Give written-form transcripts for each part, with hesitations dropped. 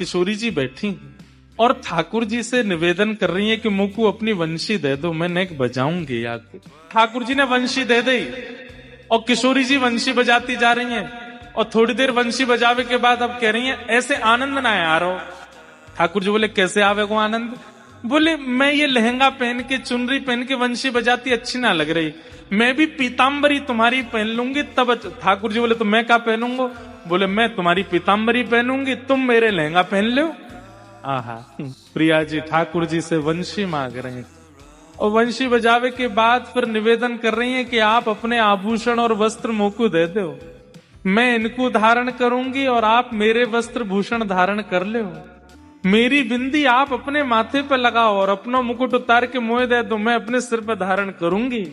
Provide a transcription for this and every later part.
किशोरी जी बैठी और ठाकुर जी से निवेदन कर रही है कि मुझको अपनी वंशी दे दो, मैं नेक बजाऊंगी आपको। ठाकुर जी ने वंशी दे दी और किशोरी जी वंशी बजाती जा रही हैं और थोड़ी देर वंशी बजावे के बाद अब कह रही हैं ऐसे आनंद ना आ रहा हो। ठाकुर जी बोले कैसे आवे को आनंद? बोले मैं ये लहंगा पहन के चुनरी पहन के वंशी बजाती अच्छी ना लग रही, मैं भी पीताम्बरी तुम्हारी पहन लूंगी तब। ठाकुर जी बोले तो मैं क्या पहनूंगा? बोले मैं तुम्हारी पीताम्बरी पहनूंगी, तुम मेरे लहंगा पहन लो। आहा, प्रिया जी ठाकुर जी से वंशी मांग रहे हैं और वंशी बजावे के बाद फिर निवेदन कर रही हैं कि आप अपने आभूषण और वस्त्र मोको दे दो, मैं इनको धारण करूंगी और आप मेरे वस्त्र भूषण धारण कर लो। मेरी बिंदी आप अपने माथे पे लगाओ और अपना मुकुट उतार के मोह दे दो, मैं अपने सिर पे धारण करूंगी।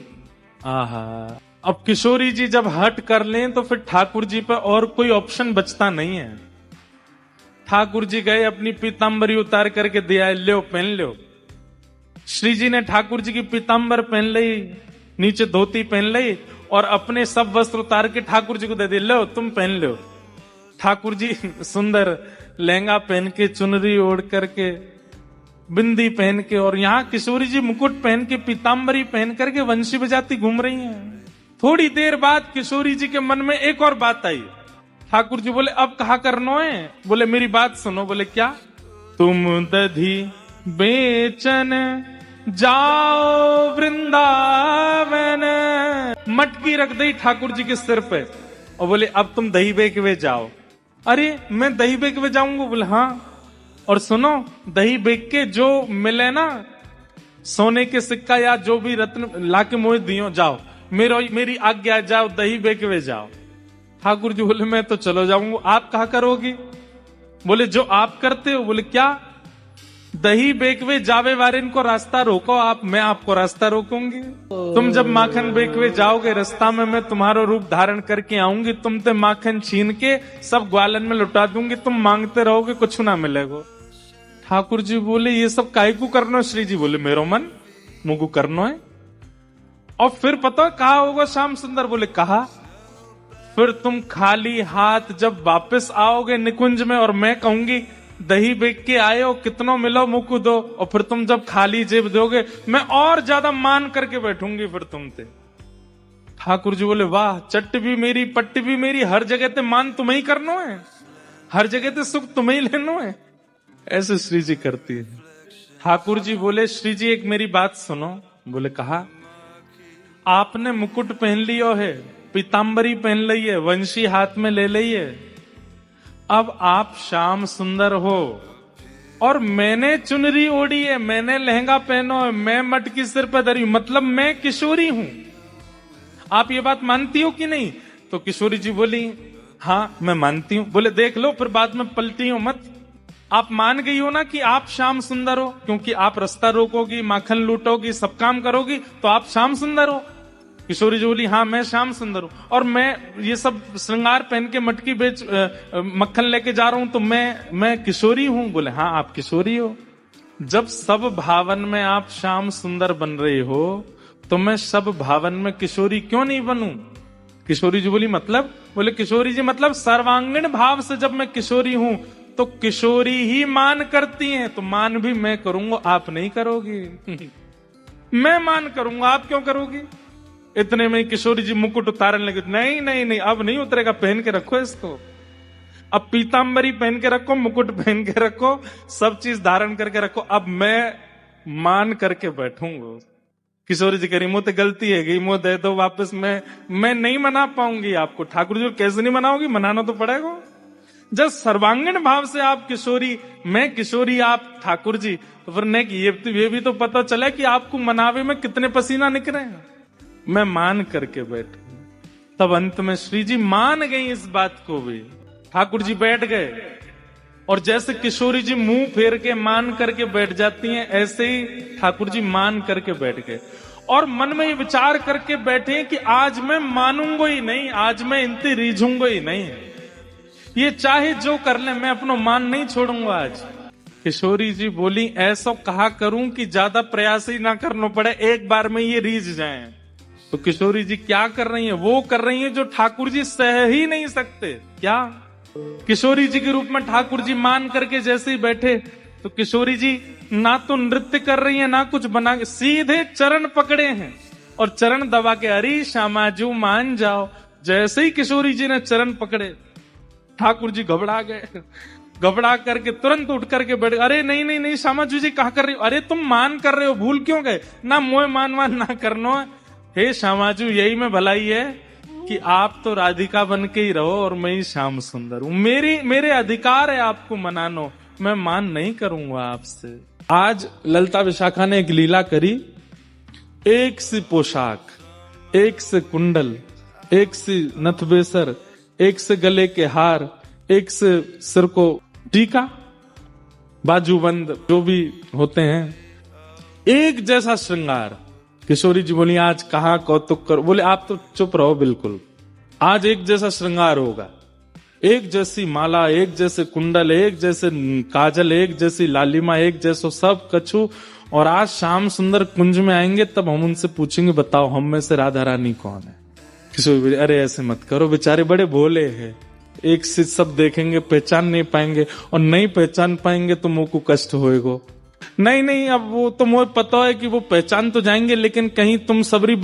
आहा, अब किशोरी जी जब हट कर लें तो फिर ठाकुर जी पे और कोई ऑप्शन बचता नहीं है। ठाकुर जी गए अपनी पीताम्बरी उतार करके दिया, लो पहन लो। श्री जी ने ठाकुर जी की पीताम्बर पहन ली, नीचे धोती पहन ली और अपने सब वस्त्र उतार के ठाकुर जी को दे दिए, लो तुम पहन लो। ठाकुर जी सुंदर लहंगा पहन के, चुनरी ओढ़ करके, बिंदी पहन के, और यहाँ किशोरी जी मुकुट पहन के पीताम्बरी पहन करके वंशी बजाती घूम रही हैं। थोड़ी देर बाद किशोरी जी के मन में एक और बात आई। ठाकुर जी बोले अब कहा करना है? बोले मेरी बात सुनो। बोले क्या? तुम दधी बेचन जाओ वृंदावन। मटकी रख दी ठाकुर जी के सिर पे और बोले अब तुम दही बेचवे जाओ। अरे मैं दही बेचवे जाऊंगा? बोले हाँ, और सुनो दही बेच के जो मिले ना सोने के सिक्का या जो भी रत्न लाके मोह दियो, जाओ मेरी आज्ञा, जाओ दही बेचवे जाओ। ठाकुर जी बोले मैं तो चलो जाऊंगा, आप कहा करोगी? बोले जो आप करते हो। बोले क्या? दही बेचवे जावे वाले इनको रास्ता रोको आप, मैं आपको रास्ता रोकूंगी। तुम जब माखन बेचवे जाओगे रास्ता में मैं तुम्हारा रूप धारण करके आऊंगी, तुम ते माखन छीन के सब ग्वालन में लुटा दूंगी, तुम मांगते रहोगे कुछ ना मिलेगा। ठाकुर जी बोले ये सब काहे को करना? श्री जी बोले मेरो मन मुझको करना है। और फिर पता कहा होगा श्याम सुंदर? बोले कहा फिर तुम खाली हाथ जब वापस आओगे निकुंज में और मैं कहूंगी दही बेच के आए हो, कितना मिलो मुझको दो, और फिर तुम जब खाली जेब दोगे मैं और ज्यादा मान करके बैठूंगी फिर तुमसे। ठाकुर जी बोले वाह, चट्ट भी मेरी पट्टी भी मेरी, हर जगह ते मान तुम्हें ही करना है, हर जगह ते सुख तुम्हें ही लेना है। ऐसे श्री जी करती है। ठाकुर जी बोले श्री जी एक मेरी बात सुनो। बोले कहा? आपने मुकुट पहन लियो है, पीताम्बरी पहन ली है, वंशी हाथ में ले ली है, अब आप श्याम सुंदर हो और मैंने चुनरी ओढ़ी है, मैंने लहंगा पहनो है, मैं मटकी सिर पर धरी, मतलब मैं किशोरी हूं। आप ये बात मानती हो कि नहीं? तो किशोरी जी बोली हाँ मैं मानती हूं। बोले देख लो फिर बाद में पलटी हो मत, आप मान गई हो ना कि आप श्याम सुंदर हो, क्योंकि आप रास्ता रोकोगी, माखन लूटोगी, सब काम करोगी तो आप श्याम सुंदर हो। किशोरी जी बोली हाँ मैं श्याम सुंदर हूं और मैं ये सब श्रृंगार पहन के मटकी बेच मक्खन लेके जा रहा हूं तो मैं किशोरी हूं। बोले हाँ आप किशोरी हो। जब सब भावन में आप श्याम सुंदर बन रहे हो तो मैं सब भावन में किशोरी क्यों नहीं बनूं? किशोरी जी बोली मतलब? बोले किशोरी जी मतलब सर्वांगीण भाव से जब मैं किशोरी हूं तो किशोरी ही मान करती हैं, तो मान भी मैं करूंगा, आप नहीं करोगी। मैं मान करूंगा, आप क्यों करोगी? इतने में किशोरी जी मुकुट उतारने लगे। नहीं नहीं नहीं अब नहीं उतरेगा, पहन के रखो इसको, अब पीताम्बरी पहन के रखो, मुकुट पहन के रखो, सब चीज धारण करके रखो, अब मैं मान करके बैठूंगा। किशोरी जी कह रही मुंह तो गलती है गई, मुंह दे दो वापस, मैं नहीं मना पाऊंगी आपको। ठाकुर जी कैसे नहीं मनाओगी? मनाना तो पड़ेगा। जब सर्वांगीण भाव से आप किशोरी, मैं किशोरी, आप ठाकुर जी, तो फिर ये भी तो पता चला कि आपको मनावे में कितने पसीना निकले हैं। मैं मान करके बैठू। तब अंत में श्री जी मान गई इस बात को भी। ठाकुर जी बैठ गए और जैसे किशोरी जी मुंह फेर के मान करके बैठ जाती हैं, ऐसे ही ठाकुर जी मान करके बैठ गए और मन में ये विचार करके बैठे कि आज मैं मानूंगा ही नहीं, आज मैं इनसे रीझूंगा ही नहीं, ये चाहे जो कर ले मैं अपना मान नहीं छोड़ूंगा आज। किशोरी जी बोली ऐसा कहा करूं कि ज्यादा प्रयास ही ना करना पड़े, एक बार में ये रीझ जाए। तो किशोरी जी क्या कर रही हैं? वो कर रही हैं जो ठाकुर जी सह ही नहीं सकते। क्या? किशोरी जी के रूप में ठाकुर जी मान करके जैसे ही बैठे तो किशोरी जी ना तो नृत्य कर रही है ना कुछ बना के, सीधे चरण पकड़े हैं और चरण दबा के अरे श्यामाजू मान जाओ। जैसे ही किशोरी जी ने चरण पकड़े ठाकुर जी घबरा गए, घबरा करके तुरंत उठ करके बैठ, अरे नहीं नहीं नहीं श्यामाजू जी कहा कर रही हो, अरे तुम मान कर रहे हो, भूल क्यों गए, ना मोह मान ना करनो। हे श्यामाजू यही में भलाई है कि आप तो राधिका बन के ही रहो और मैं ही श्याम सुंदर हूं, मेरे अधिकार है आपको मनानो, मैं मान नहीं करूंगा आपसे। आज ललिता विशाखा ने एक लीला करी, एक सी पोशाक, एक से कुंडल, एक सी नथबेसर, एक से गले के हार, एक से सिर को टीका, बाजूबंद जो भी होते हैं, एक जैसा श्रृंगार। किशोरी जी बोली आज कहाँ कौतुक करो, बोले आप तो चुप रहो, बिल्कुल आज एक जैसा श्रृंगार होगा, एक जैसी माला, एक जैसे कुंडल, एक जैसे काजल, एक जैसी लालिमा, एक जैसो सब कछु। और आज श्याम सुंदर कुंज में आएंगे तब हम उनसे पूछेंगे बताओ हम में से राधा रानी कौन है। किशोरी बोली अरे ऐसे मत करो, बेचारे बड़े भोले हैं, एक से सब देखेंगे पहचान नहीं पाएंगे, और नहीं पहचान पाएंगे तो मुंह को कष्ट होएगा। नहीं नहीं अब वो तो मुझे पता है कि वो पहचान तो जाएंगे, लेकिन कहीं तुम सबरी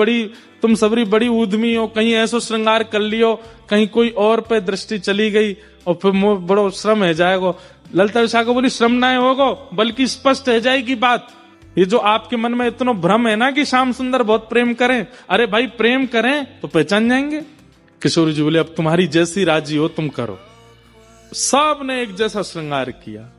बड़ी उद्यमी हो, कहीं ऐसा श्रृंगार कर लियो, कहीं कोई और पे दृष्टि चली गई और फिर मुझे बड़ो श्रम है जाएगा। ललिता विशाखा बोली श्रम ना होगा, बल्कि स्पष्ट है जाएगी बात। ये जो आपके मन में इतना भ्रम है ना कि श्याम सुंदर बहुत प्रेम करें, अरे भाई प्रेम करें तो पहचान जाएंगे। किशोरी जी बोले अब तुम्हारी जैसी राजी हो तुम करो। सब ने एक जैसा श्रृंगार किया।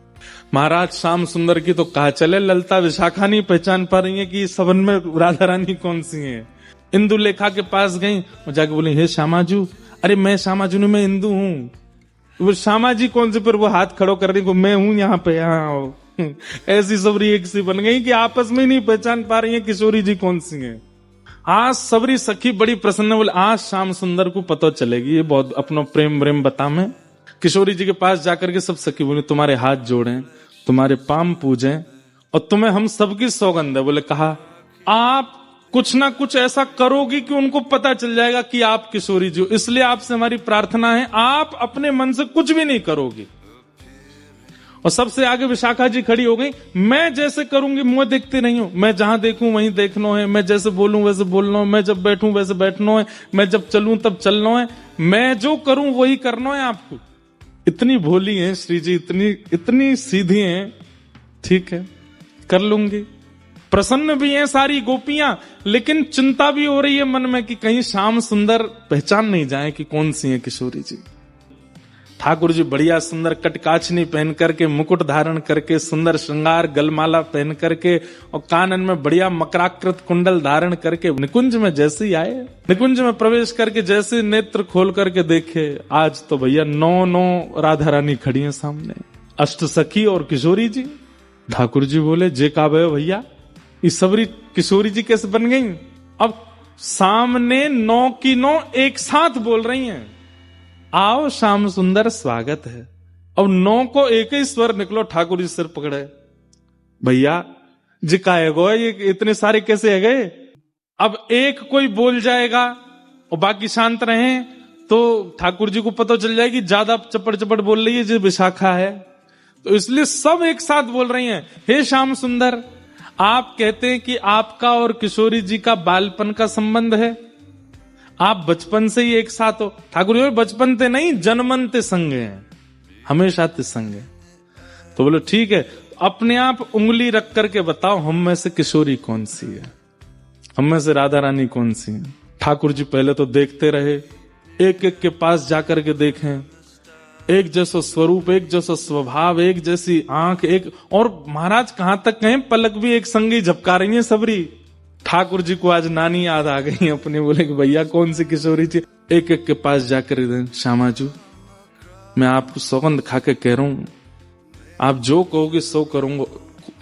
महाराज श्याम सुंदर की तो कहा चले, ललिता विशाखा नहीं पहचान पा रही है कि सबन में राधा रानी कौन सी है। इंदु लेखा के पास गई और जाके बोली हे श्यामाजू, अरे मैं श्यामाजू नहीं, मैं इंदु हूँ। वो श्यामा जी कौन से, पर वो हाथ खड़ो कर रही को मैं हूं यहाँ पे, यहाँ ऐसी सबरी एक सी बन गई कि आपस में नहीं पहचान पा रही है किशोरी जी कौन सी है। आज सबरी सखी बड़ी प्रसन्न, बोले आज श्याम सुंदर को पता चलेगी, ये बहुत अपना प्रेम व्रेम बता में। किशोरी जी के पास जाकर के सब सखी बोले तुम्हारे हाथ जोड़ें, तुम्हारे पाम पूजें और तुम्हें हम सबकी सौगंध है। बोले कहा आप कुछ ना कुछ ऐसा करोगी कि उनको पता चल जाएगा कि आप किशोरी जी हो, इसलिए आपसे हमारी प्रार्थना है आप अपने मन से कुछ भी नहीं करोगी। और सबसे आगे विशाखा जी खड़ी हो गई, मैं जैसे करूंगी मुंह देखते नहीं हो, मैं जहां देखूं वहीं देखना है, मैं जैसे बोलूं वैसे बोलना है, मैं जब बैठूं वैसे बैठना है, मैं जब चलूं तब चलना है, मैं जो करूं वही करना है आपको। इतनी भोली हैं श्री जी, इतनी सीधी हैं, ठीक है कर लूंगी। प्रसन्न भी हैं सारी गोपियां, लेकिन चिंता भी हो रही है मन में कि कहीं श्याम सुंदर पहचान नहीं जाए कि कौन सी है किशोरी जी। ठाकुर जी बढ़िया सुंदर कटकाचनी पहन करके, मुकुट धारण करके, सुंदर श्रृंगार गलमाला पहन करके और कानन में बढ़िया मकराकृत कुंडल धारण करके निकुंज में जैसे ही आए, निकुंज में प्रवेश करके जैसे नेत्र खोल करके देखे, आज तो भैया 9 राधा रानी खड़ी हैं सामने, अष्ट सखी और किशोरी जी। ठाकुर जी बोले जे का भैया ये सबरी किशोरी जी कैसे बन गई। अब सामने 9 की 9 एक साथ बोल रही हैं, आओ श्याम सुंदर स्वागत है। अब 9 को एक ही स्वर निकलो, ठाकुर जी सिर पकड़े, भैया जिका है गो ये इतने सारे कैसे है गए। अब एक कोई बोल जाएगा और बाकी शांत रहे तो ठाकुर जी को पता चल जाएगी ज्यादा चपड़ चपड़ बोल रही है जो विशाखा है, तो इसलिए सब एक साथ बोल रही हैं, हे श्याम सुंदर आप कहते हैं कि आपका और किशोरी जी का बालपन का संबंध है, आप बचपन से ही एक साथ हो। ठाकुर जी बचपन ते नहीं जन्मन ते संगे हैं, हमेशा ते संगे। तो बोलो ठीक है, अपने आप उंगली रख करके बताओ हम में से किशोरी कौन सी है, हम में से राधा रानी कौन सी है। ठाकुर जी पहले तो देखते रहे, एक एक के पास जाकर के देखें, एक जैसा स्वरूप, एक जैसा स्वभाव, एक जैसी आंख, एक और महाराज कहां तक कहें पलक भी एक संगी झपका रही है सबरी। ठाकुर जी को आज नानी याद आ गई अपने, बोले कि भैया कौन सी किशोरी थी। एक एक के पास जाकर श्यामाजू मैं आपको सौगंध खा के कह रहा हूं, आप जो कहोगे सो करूंगा।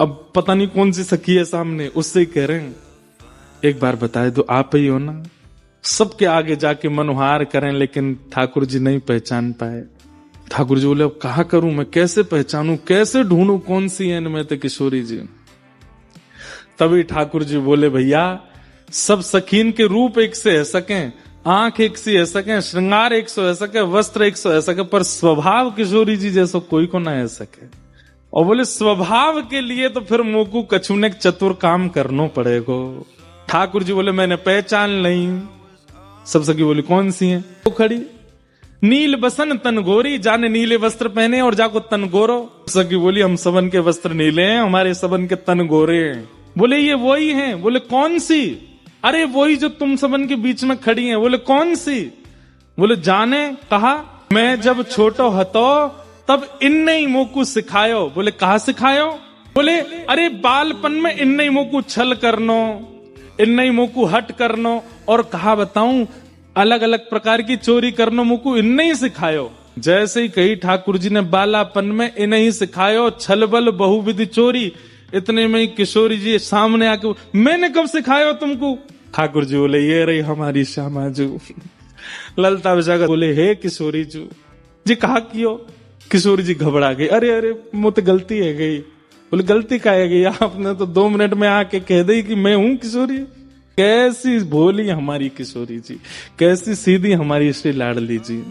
अब पता नहीं कौन सी सखी है सामने, उससे ही कह रहे हैं, एक बार बताए दो आप ही हो ना। सबके आगे जाके मनोहार करें, लेकिन ठाकुर जी नहीं पहचान पाए। ठाकुर जी बोले अब कहा करूं मैं, कैसे पहचानूं, कैसे ढूंढूं कौन सी है इनमें तो किशोरी जी। तभी ठाकुर जी बोले भैया सब सखीन के रूप एक से है सकें, आंख 100 ऐसा के, श्रृंगार 100 ऐसा के, वस्त्र 100 ऐसा के, पर स्वभाव किशोरी जी जैसो कोई को ना ऐसा के। और बोले स्वभाव के लिए तो फिर मोकू कछुने चतुर काम करनो पड़ेगो। ठाकुर जी बोले मैंने पहचान नहीं। सब सखी बोली कौन सी है? वो खड़ी, नील बसन तन गोरी, जाने नीले वस्त्र पहने और जाको तन गोरो। सखी बोली हम सबन के वस्त्र नीले हैं, हमारे सबन के तन गोरे हैं। बोले ये वही हैं? बोले कौन सी? अरे वही जो तुम सबन के बीच में खड़ी हैं। बोले कौन सी? बोले जाने कहा मैं जब छोटो हतो तब इनने ही मोकू सिखायो। बोले कहा सिखायो? बोले अरे बालपन में इनने ही मोकू छल करनो, इनने ही मोकू हट करनो, और कहा बताऊं अलग अलग प्रकार की चोरी करनो मुकू इनने ही सिखायो। जैसे ही कही ठाकुर जी ने बालापन में इन्हें ही सिखायो छल बल बहुविधि चोरी। इतने में ही किशोरी जी सामने आके मैंने कब सिखायो तुमको? ठाकुर जी बोले ये रही हमारी श्यामा जू। ललता विशाखा बोले हे किशोरी जू जी कहा कियो? किशोरी जी घबरा गई, अरे अरे मुझे गलती है गई। बोले गलती का है गई? आपने तो 2 मिनट में आके कह दी कि मैं हूं किशोरी। कैसी भोली हमारी किशोरी जी, कैसी सीधी हमारी श्री लाडली जी।